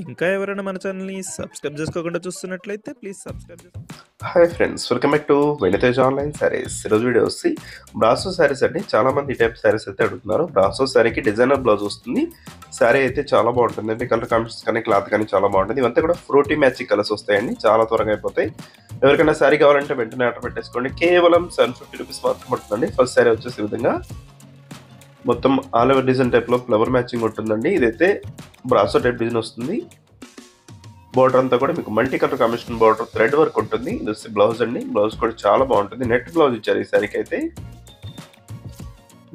ఇంకా ఎవరైనా మన ఛానల్‌ని సబ్స్క్రైబ్ చేసుకోకుండా చూస్తున్నట్లయితే please subscribe hi friends, welcome back to వెనితేజ్ online saris. ఈరోజు వీడియో వచ్చి బ్రాసో శారీస్ అండి. చాలా మంది ఈ టైప్ శారీస్ అయితే అడుగుతున్నారు. బ్రాసో శారీకి డిజైనర్ బ్లౌజ్ వస్తుంది. శారీ అయితే చాలా బాగుంటుందండి. కలర్ కాంబినేషన్స్ కానీ క్లాత్ కానీ చాలా బాగుంటుంది. ఇవంతా కూడా ఫ్రూటీ మ్యాచింగ్ కలర్స్ వస్తాయండి. చాలా త్వరగా అయిపోతాయి. ఎవరికైనా శారీ కావాలంటే వెంటనే ఆర్డర్ పెట్టేసుకోండి. కేవలం 750 రూపీస్ మాత్రం పడుతుందండి. ఫస్ట్ శారీ వచ్చేసి ఈ విధంగా మొత్తం ఆల్ ఓవర్ డిజైన్ టైప్లో ఫ్లవర్ మ్యాచింగ్ ఉంటుందండి. ఇదైతే బ్రాసో టైప్ డిజైన్ వస్తుంది. బోర్డర్ అంతా కూడా మీకు multi colour combination border thread work ఉంటుంది. ఇది వచ్చి బ్లౌజ్ అండి. బ్లౌజ్ కూడా చాలా బాగుంటుంది. నెట్ బ్లౌజ్ ఇచ్చారు ఈ సారీకి అయితే.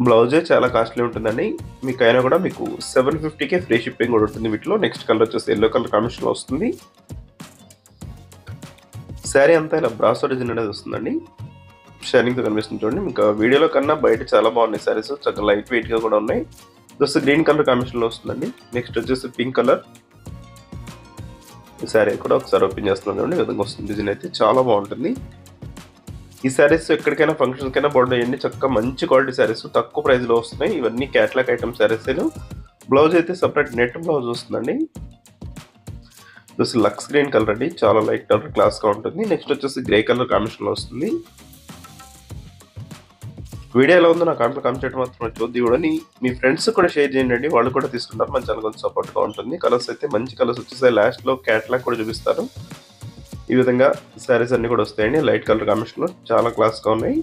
బ్లౌజే చాలా కాస్ట్లీ ఉంటుందండి. మీకు అయినా కూడా మీకు 750కే ఫ్రీ షిప్పింగ్ కూడా ఉంటుంది వీటిలో. నెక్స్ట్ కలర్ వచ్చేసి ఎల్లో కలర్ కాంబినేషన్లో వస్తుంది. శారీ అంతా ఇలా బ్రాసో డిజైన్ అనేది వస్తుందండి. షైనింగ్తో కనిపిస్తుంది చూడండి. మీకు వీడియోలో కన్నా బయట చాలా బాగున్నాయి శారీస్. చక్కగా లైట్ వెయిట్గా కూడా ఉన్నాయి. ఇది వచ్చి గ్రీన్ కలర్ కాంబినేషన్లో వస్తుందండి. నెక్స్ట్ వచ్చేసి పింక్ కలర్. ఈ శారీ కూడా ఒకసారి ఓపెన్ చేస్తున్నాను. ఈ విధంగా వస్తుంది. డిజైన్ అయితే చాలా బాగుంటుంది. ఈ శారీస్ ఎక్కడికైనా ఫంక్షన్కైనా బాగుంటాయండి. చక్కగా మంచి క్వాలిటీ శారీస్ తక్కువ ప్రైస్లో వస్తున్నాయి. ఇవన్నీ క్యాట్లాగ్ ఐటమ్ శారీస్. బ్లౌజ్ అయితే సపరేట్ నెట్ బ్లౌజ్ వస్తుందండి. లక్స్ గ్రీన్ కలర్ అండి. చాలా లైట్ కలర్, క్లాస్గా ఉంటుంది. నెక్స్ట్ వచ్చేసి గ్రే కలర్ కాంబినేషన్లో వస్తుంది. వీడియో ఎలా ఉందో నా కామెంట్ చేయడం మాత్రం చూద్ది కూడా మీ ఫ్రెండ్స్ కూడా షేర్ చేయండి. వాళ్ళు కూడా తీసుకుంటారు. మన ఛానల్ కొంచెం సపోర్ట్గా ఉంటుంది. కలర్స్ అయితే మంచి కలర్స్ వచ్చేసాయి. లాస్ట్లో క్యాట్లాగ్ కూడా చూపిస్తారు. ఈ విధంగా శారీస్ అన్ని కూడా వస్తాయండి. లైట్ కలర్ కాంబినేషన్లో చాలా క్లాస్గా ఉన్నాయి.